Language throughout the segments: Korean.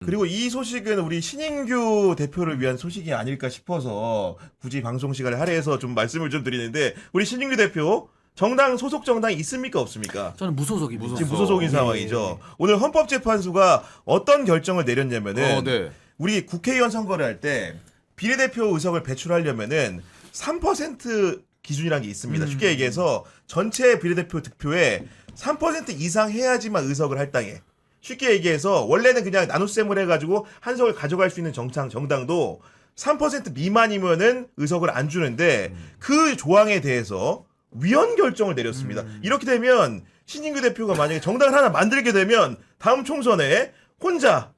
그리고 이 소식은 우리 신인규 대표를 위한 소식이 아닐까 싶어서 굳이 방송 시간을 할애해서 좀 말씀을 좀 드리는데 우리 신인규 대표 정당 소속 정당이 있습니까 없습니까? 저는 무소속입니다. 지금 무소속인 상황이죠. 오늘 헌법재판소가 어떤 결정을 내렸냐면은 네. 우리 국회의원 선거를 할 때 비례대표 의석을 배출하려면은 3% 기준이라는 게 있습니다. 쉽게 얘기해서 전체 비례대표 득표에 3% 이상 해야지만 의석을 할당해. 쉽게 얘기해서 원래는 그냥 나눗셈을 해가지고 한 석을 가져갈 수 있는 정당도 3% 미만이면은 의석을 안 주는데 그 조항에 대해서 위헌 결정을 내렸습니다. 이렇게 되면 신인규 대표가 만약에 정당을 하나 만들게 되면 다음 총선에 혼자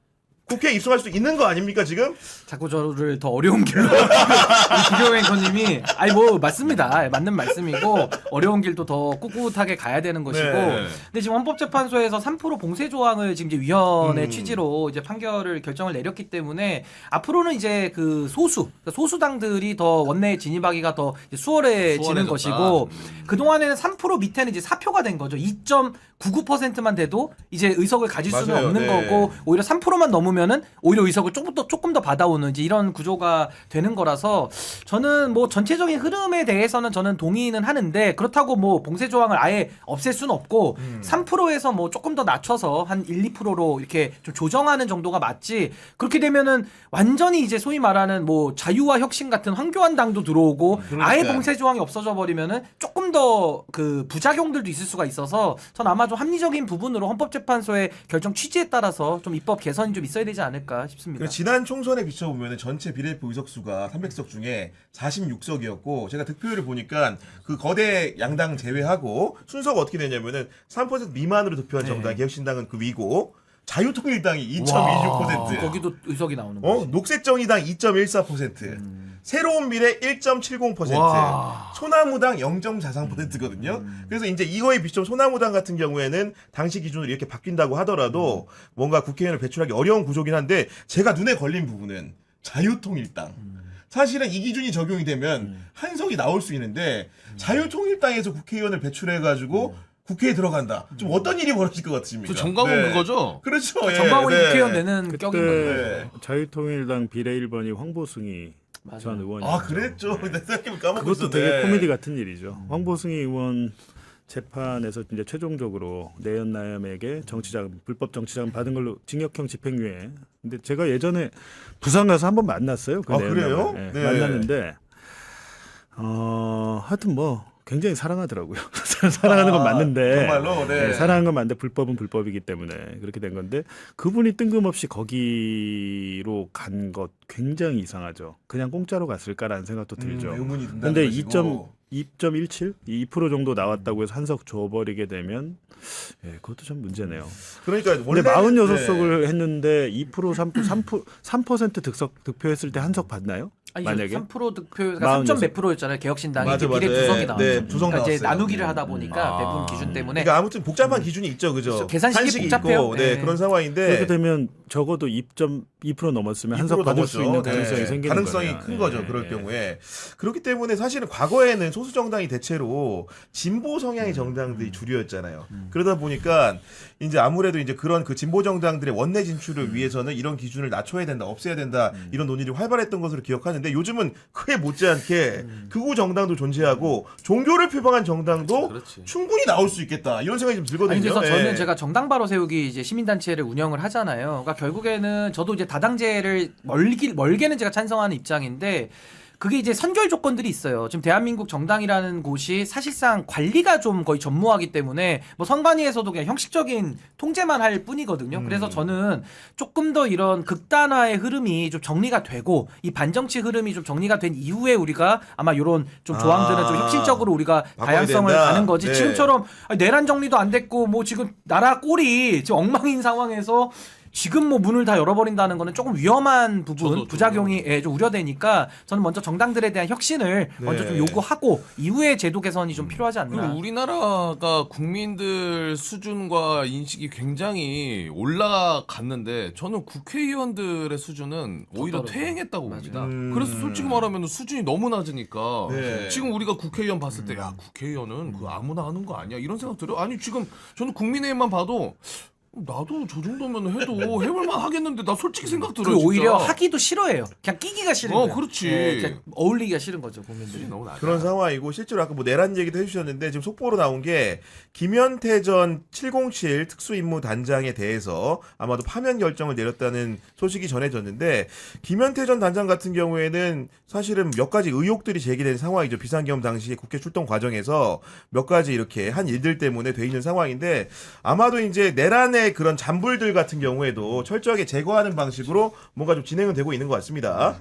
국회에 입성할 수 있는 거 아닙니까 지금? 자꾸 저를 더 어려운 길로 기교 앵커님이 아니 뭐 맞습니다. 맞는 말씀이고 어려운 길도 더 꿋꿋하게 가야 되는 것이고 네. 근데 지금 헌법재판소에서 3% 봉쇄 조항을 지금 이제 위헌의 취지로 이제 판결을 결정을 내렸기 때문에 앞으로는 이제 그 소수당들이 더 원내에 진입하기가 더 이제 수월해지는 수월해졌다. 것이고 그 동안에는 3% 밑에는 이제 사표가 된 거죠. 2.99%만 돼도 이제 의석을 가질 수는 맞아요. 없는 네. 거고 오히려 3%만 넘으면은 오히려 의석을 조금 더 받아오는 이제 이런 구조가 되는 거라서 저는 뭐 전체적인 흐름에 대해서는 저는 동의는 하는데 그렇다고 뭐 봉쇄 조항을 아예 없앨 수는 없고 3%에서 뭐 조금 더 낮춰서 한 1, 2%로 이렇게 좀 조정하는 정도가 맞지 그렇게 되면은 완전히 이제 소위 말하는 뭐 자유와 혁신 같은 황교안 당도 들어오고 아예 봉쇄 조항이 없어져 버리면은 조금 더 그 부작용들도 있을 수가 있어서 전 아마 좀 합리적인 부분으로 헌법재판소의 결정 취지에 따라서 좀 입법 개선이 좀 있어야 되지 않을까 싶습니다. 그 지난 총선에 비춰보면 전체 비례대표 의석수가 300석 중에 46석이었고 제가 득표율을 보니까 그 거대 양당 제외하고 순서가 어떻게 되냐면은 3% 미만으로 득표한 정당 개혁신당은 그 위고 자유통일당이 2.26%. 거기도 의석이 나오는 거지. 녹색정의당 2.14%. 새로운 미래 1.70%, 와. 소나무당 0.43%거든요. 그래서 이제 이거에 비춰 소나무당 같은 경우에는 당시 기준으로 이렇게 바뀐다고 하더라도 뭔가 국회의원을 배출하기 어려운 구조긴 한데 제가 눈에 걸린 부분은 자유통일당. 사실은 이 기준이 적용이 되면 한석이 나올 수 있는데 자유통일당에서 국회의원을 배출해가지고 국회에 들어간다. 좀 어떤 일이 벌어질 것 같으십니까? 그 정강훈 네. 그거죠? 그렇죠. 예, 정광훈이 네. 국회의원 되는 격인 거예요. 네. 자유통일당 비례 1번이 황보승이 맞아요. 전 의원이. 아 그랬죠. 내 생각해보면 까먹고 그것도 있었네. 되게 코미디 같은 일이죠. 황보승이 의원 재판에서 이제 최종적으로 내연남에게 정치자금 불법 정치자금 받은 걸로 징역형 집행유예. 근데 제가 예전에 부산 가서 한번 만났어요. 그 아, 내연남을. 그래요? 예, 네. 만났는데 하여튼 뭐 굉장히 사랑하더라고요. 사랑하는 건 맞는데 정말로? 네. 사랑하는 건 맞는데 불법은 불법이기 때문에 그렇게 된 건데 그분이 뜬금없이 거기로 간 것 굉장히 이상하죠. 그냥 공짜로 갔을까라는 생각도 들죠. 의문이 든다는 근데 것이고. 2.17, 2% 정도 나왔다고 해서 한석 줘버리게 되면 그것도 좀 문제네요. 그러니까 근데 원래 46석을 했는데 2% 3% 득표했을 때 한석 받나요? 아니, 만약에 3% 득표가 3점 몇 프로였잖아요. 개혁신당이 맞아, 비례 맞아. 두석이 네, 나왔죠. 네, 두석 그러니까 이제 나왔어요. 나누기를 하다 보니까 배분 기준 때문에 그러니까 아무튼 복잡한 기준이 있죠, 그죠? 계산식이 한식이 복잡해요. 있고, 네, 네. 그런 상황인데 그렇게 되면 적어도 2% 넘었으면 한석 받을 수 있는 가능성이 네, 생기는 가능성이 거네요. 큰 거죠. 그럴 경우에 그렇기 때문에 사실은 과거에는 소수 정당이 대체로 진보 성향의 정당들이 주류였잖아요. 그러다 보니까 이제 아무래도 이제 그런 그 진보 정당들의 원내 진출을 위해서는 이런 기준을 낮춰야 된다, 없애야 된다 이런 논의를 활발했던 것으로 기억하는데 요즘은 그에 못지않게 극우 정당도 존재하고 종교를 표방한 정당도 그렇지. 충분히 나올 수 있겠다 이런 생각이 좀 들거든요. 아니 그래서 네. 저는 제가 정당 바로 세우기 이제 시민단체를 운영을 하잖아요. 그러니까 결국에는 저도 이제 다당제를 멀게는 제가 찬성하는 입장인데 그게 이제 선결 조건들이 있어요. 지금 대한민국 정당이라는 곳이 사실상 관리가 좀 거의 전무하기 때문에 뭐 선관위에서도 그냥 형식적인 통제만 할 뿐이거든요. 그래서 저는 조금 더 이런 극단화의 흐름이 좀 정리가 되고 이 반정치 흐름이 좀 정리가 된 이후에 우리가 아마 이런 좀 조항들은 좀 혁신적으로 우리가 바꿔야 다양성을 된다. 가는 거지. 네. 지금처럼 내란 정리도 안 됐고 뭐 지금 나라 꼴이 지금 엉망인 상황에서 지금 뭐 문을 다 열어버린다는 거는 조금 위험한 부분, 저도 부작용이 좀 우려되니까 저는 먼저 정당들에 대한 혁신을 먼저 좀 요구하고 이후에 제도 개선이 좀 필요하지 않나. 그리고 우리나라가 국민들 수준과 인식이 굉장히 올라갔는데 저는 국회의원들의 수준은 오히려 떨어져. 퇴행했다고 맞아요. 봅니다. 그래서 솔직히 말하면 수준이 너무 낮으니까 네. 지금 우리가 국회의원 봤을 때 야 국회의원은 그 아무나 하는 거 아니야 이런 생각 들어요. 아니 지금 저는 국민의힘만 봐도 나도 저 정도면 해도 해볼만 하겠는데 나 솔직히 생각 들어. 그 오히려 진짜. 하기도 싫어해요. 그냥 끼기가 싫은 거예요. 그렇지. 그냥 어울리기가 싫은 거죠 국민들이. 너무 낮아. 그런 상황이고 실제로 아까 뭐 내란 얘기도 해주셨는데 지금 속보로 나온 게 김현태 전 707 특수임무단장에 대해서 아마도 파면 결정을 내렸다는 소식이 전해졌는데 김현태 전 단장 같은 경우에는 사실은 몇 가지 의혹들이 제기된 상황이죠. 비상계엄 당시 국회 출동 과정에서 몇 가지 이렇게 한 일들 때문에 돼 있는 상황인데 아마도 이제 내란의 그런 잔불들 같은 경우에도 철저하게 제거하는 방식으로 뭔가 좀 진행은 되고 있는 것 같습니다.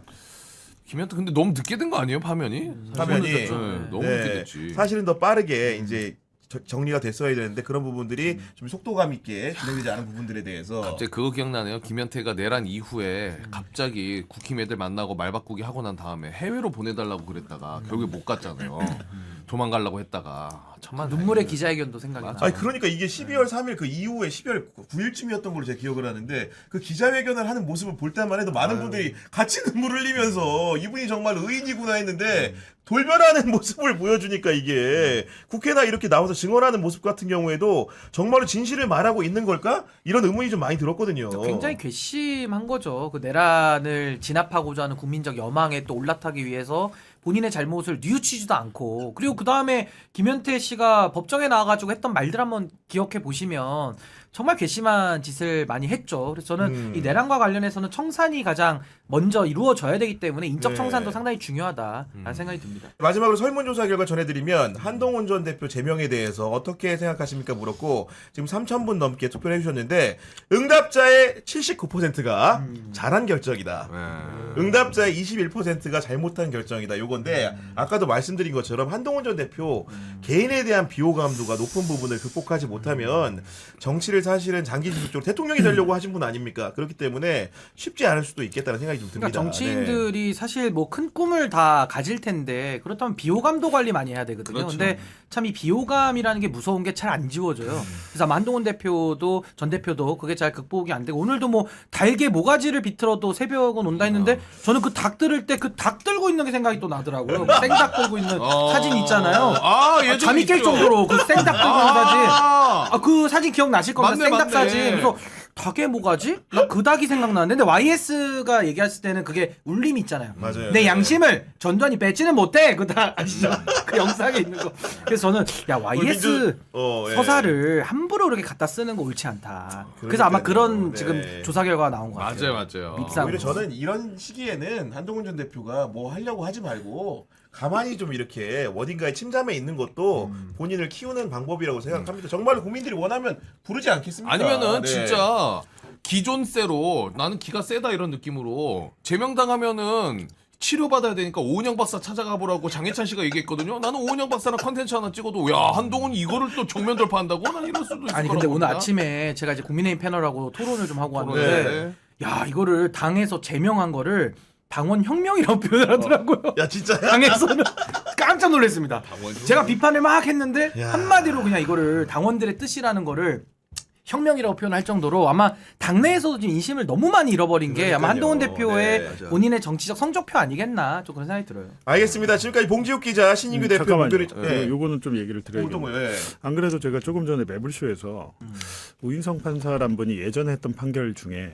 김현태 근데 너무 늦게 된 거 아니에요 파면이? 파면이. 네, 너무 늦게 네, 됐지. 사실은 더 빠르게 이제 정리가 됐어야 되는데 그런 부분들이 좀 속도감 있게 진행되지 않은 부분들에 대해서 갑자기 그거 기억나네요. 김현태가 내란 이후에 갑자기 국힘 애들 만나고 말 바꾸기 하고 난 다음에 해외로 보내달라고 그랬다가 결국에 못 갔잖아요. 도망가려고 했다가 천만 눈물의 기자회견도 생각이 나. 아니 그러니까 이게 12월 3일 그 이후에 12월 9일쯤이었던 걸로 제가 기억을 하는데 그 기자회견을 하는 모습을 볼 때만 해도 많은 분들이 같이 눈물 흘리면서 이분이 정말 의인이구나 했는데 돌변하는 모습을 보여주니까 이게 국회나 이렇게 나와서 증언하는 모습 같은 경우에도 정말로 진실을 말하고 있는 걸까? 이런 의문이 좀 많이 들었거든요. 굉장히 괘씸한 거죠. 그 내란을 진압하고자 하는 국민적 여망에 또 올라타기 위해서 본인의 잘못을 뉘우치지도 않고 그리고 그 다음에 김현태 씨가 법정에 나와가지고 했던 말들 한번 기억해 보시면 정말 괘씸한 짓을 많이 했죠. 그래서 저는 이 내란과 관련해서는 청산이 가장 먼저 이루어져야 되기 때문에 인적 청산도 네. 상당히 중요하다라는 생각이 듭니다. 마지막으로 설문조사 결과 전해드리면 한동훈 전 대표 제명에 대해서 어떻게 생각하십니까 물었고 지금 3,000분 넘게 투표를 해주셨는데 응답자의 79%가 잘한 결정이다. 응답자의 21%가 잘못한 결정이다. 요건데 아까도 말씀드린 것처럼 한동훈 전 대표 개인에 대한 비호감도가 높은 부분을 극복하지 못하면 정치를 사실은 장기 지속적으로 대통령이 되려고 하신 분 아닙니까? 그렇기 때문에 쉽지 않을 수도 있겠다는 생각이 좀 듭니다. 그러니까 정치인들이 사실 뭐 큰 꿈을 다 가질 텐데 그렇다면 비호감도 관리 많이 해야 되거든요. 그렇죠. 근데 참 이 비호감이라는 게 무서운 게 잘 안 지워져요. 그래서 아마 한동훈 대표도 전 대표도 그게 잘 극복이 안 되고 오늘도 뭐 달게 모가지를 비틀어도 새벽은 온다 했는데 저는 그 닭 들을 때 그 닭 들고 있는 게 생각이 또 나더라고요. 그 생닭 들고 있는 사진 있잖아요. 잠이 깰 정도로 그 생닭 들고 있는 사진. 그 사진 기억나실 겁니다. 맞네, 생닭 맞네. 사진. 그래서 닭의 뭐가지? 나 그 닭이 생각나는데 근데 YS가 얘기했을 때는 그게 울림이 있잖아요. 맞아요. 내 양심을 전두환이 뺏지는 못해. 그 닭 아시죠? 그 영상에 있는 거. 그래서 저는 야 YS 예. 서사를 함부로 그렇게 갖다 쓰는 거 옳지 않다. 그래서 아마 그런 네. 지금 조사 결과가 나온 것 같아요. 맞아요. 밉상. 오히려 저는 이런 시기에는 한동훈 전 대표가 뭐 하려고 하지 말고 가만히 좀 이렇게 어딘가에 침잠해 있는 것도 본인을 키우는 방법이라고 생각합니다. 정말로 국민들이 원하면 부르지 않겠습니까? 아니면은 네. 진짜 기존세로 나는 기가 세다 이런 느낌으로 제명당하면은 치료받아야 되니까 오은영 박사 찾아가 보라고 장혜찬 씨가 얘기했거든요. 나는 오은영 박사랑 컨텐츠 하나 찍어도 야 한동훈이 이거를 또 정면 돌파한다고? 난 이럴 수도 있을 아니 거라고 근데 오늘 봅니다. 아침에 제가 이제 국민의힘 패널하고 토론을 좀 하고 네. 왔는데 야 이거를 당에서 제명한 거를 당원 혁명이라고 표현하더라고요. 야 진짜야? 당에서는 깜짝 놀랐습니다. 당원 혁명? 제가 비판을 막 했는데 야. 한마디로 그냥 이거를 당원들의 뜻이라는 거를 혁명이라고 표현할 정도로 아마 당내에서도 지금 인심을 너무 많이 잃어버린 게 아마 그러니까요. 한동훈 대표의 네, 맞아. 본인의 정치적 성적표 아니겠나 좀 그런 생각이 들어요. 알겠습니다. 지금까지 봉지욱 기자, 신인규 대표 잠깐만요. 목요일 네. 요거는 좀 얘기를 어떤 드려야겠네요. 거예요? 예. 안 그래도 제가 조금 전에 매불쇼에서 우인성 판사란 분이 예전에 했던 판결 중에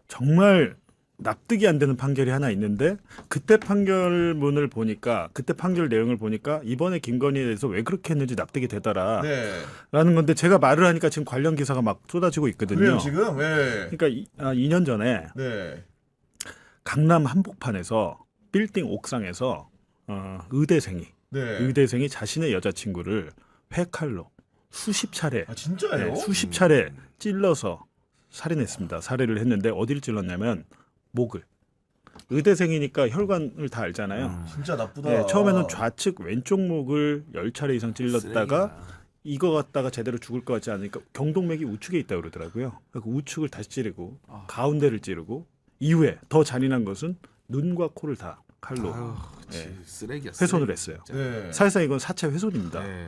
정말 납득이 안 되는 판결이 하나 있는데 그때 판결문을 보니까 그때 판결 내용을 보니까 이번에 김건희에 대해서 왜 그렇게 했는지 납득이 되더라 네. 라는 건데 제가 말을 하니까 지금 관련 기사가 막 쏟아지고 있거든요. 그래요 지금? 예. 그러니까 2년 전에 네. 강남 한복판에서 빌딩 옥상에서 의대생이 네. 자신의 여자친구를 회칼로 수십 차례 아 진짜예요? 네, 수십 차례 찔러서 살인했습니다. 살해를 했는데 어디를 찔렀냐면 목을. 의대생이니까 혈관을 다 알잖아요. 진짜 나쁘다. 네, 처음에는 좌측 왼쪽 목을 10차례 이상 찔렀다가 이거 갖다가 제대로 죽을 것 같지 않으니까 경동맥이 우측에 있다고 그러더라고요. 그래서 우측을 다시 찌르고 가운데를 찌르고 이후에 더 잔인한 것은 눈과 코를 다 칼로 네, 쓰레기야. 훼손을 했어요. 네. 사실상 이건 사체 훼손입니다. 네.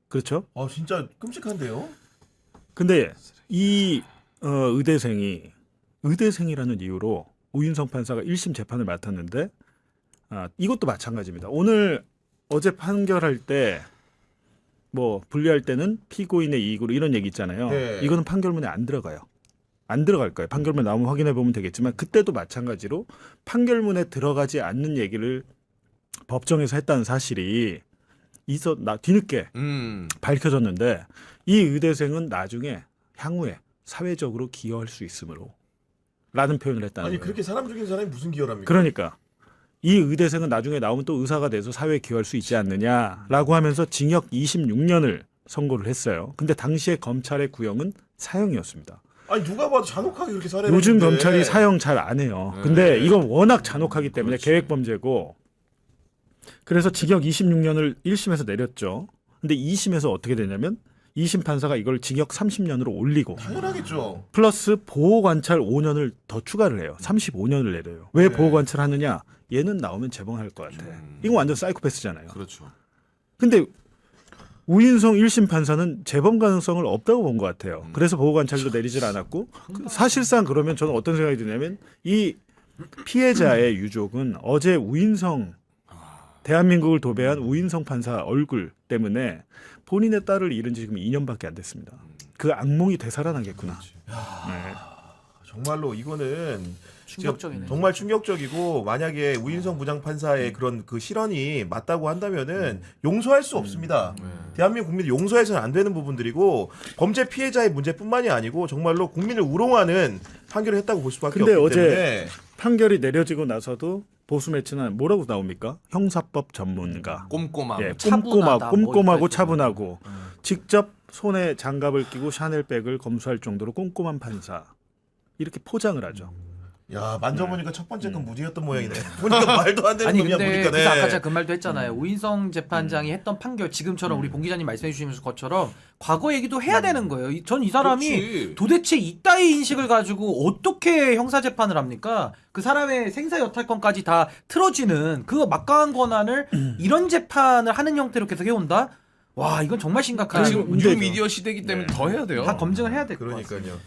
그렇죠? 아 진짜 끔찍한데요? 근데 이 의대생이라는 이유로 우인성 판사가 1심 재판을 맡았는데 이것도 마찬가지입니다. 어제 판결할 때 뭐 분리할 때는 피고인의 이익으로 이런 얘기 있잖아요. 네. 이거는 판결문에 안 들어가요. 안 들어갈 거예요. 판결문 나오면 확인해 보면 되겠지만 그때도 마찬가지로 판결문에 들어가지 않는 얘기를 법정에서 했다는 사실이 뒤늦게 밝혀졌는데 이 의대생은 나중에 향후에 사회적으로 기여할 수 있으므로 라는 표현을 했다는 아니 거예요. 그렇게 사람 죽인 사람이 무슨 기여랍니까? 그러니까 이 의대생은 나중에 나오면 또 의사가 돼서 사회에 기여할 수 있지 않느냐라고 하면서 징역 26년을 선고를 했어요. 근데 당시에 검찰의 구형은 사형이었습니다. 아니 누가 봐도 잔혹하게 그렇게 살해했는데. 요즘 검찰이 사형 잘 안 해요. 근데 이건 워낙 잔혹하기 때문에 그렇지. 계획범죄고 그래서 징역 26년을 1심에서 내렸죠. 근데 2심에서 어떻게 되냐면 2심 판사가 이걸 징역 30년으로 올리고 당연하겠죠. 플러스 보호관찰 5년을 더 추가를 해요. 35년을 내려요. 왜 네. 보호관찰 하느냐? 얘는 나오면 재범할 것 같아. 이건 완전 사이코패스잖아요. 그렇죠. 근데 우인성 1심 판사는 재범 가능성을 없다고 본 것 같아요. 그래서 보호관찰도 내리질 않았고 사실상 그러면 저는 어떤 생각이 드냐면 이 피해자의 유족은 어제 우인성 대한민국을 도배한 우인성 판사 얼굴 때문에 본인의 딸을 잃은 지 지금 2년밖에 안 됐습니다. 그 악몽이 되살아나겠구나. 네. 정말로 이거는 충격적이네. 정말 충격적이고 만약에 우인성 부장판사의 그런 그 실언이 맞다고 한다면은 용서할 수 없습니다. 대한민국 국민을 용서해서는 안 되는 부분들이고 범죄 피해자의 문제뿐만이 아니고 정말로 국민을 우롱하는 판결을 했다고 볼 수밖에 근데 없기 어제 때문에 판결이 내려지고 나서도 보수 매체는 뭐라고 나옵니까? 형사법 전문가. 꼼꼼함. 예, 차분하다, 꼼꼼하고 뭐 차분하고 직접 손에 장갑을 끼고 샤넬백을 검수할 정도로 꼼꼼한 판사 이렇게 포장을 하죠. 야 만져보니까 첫 번째 건 무죄였던 모양이네. 보니까 말도 안 되는 아니 놈이야 근데 보니까. 그래서 아까 제가 그 말도 했잖아요. 우인성 재판장이 했던 판결 지금처럼 우리 봉 기자님 말씀해 주시면서 것처럼 과거 얘기도 해야 되는 거예요. 전 이 사람이 그렇지. 도대체 이따위 인식을 가지고 어떻게 형사 재판을 합니까? 그 사람의 생사 여탈권까지 다 틀어지는 그 막강한 권한을 이런 재판을 하는 형태로 계속 해온다? 와 이건 정말 심각한. 지금 문제죠. 뉴 미디어 시대이기 때문에 네. 더 해야 돼요. 다 검증을 해야 될 것 같아요. 그러니까요.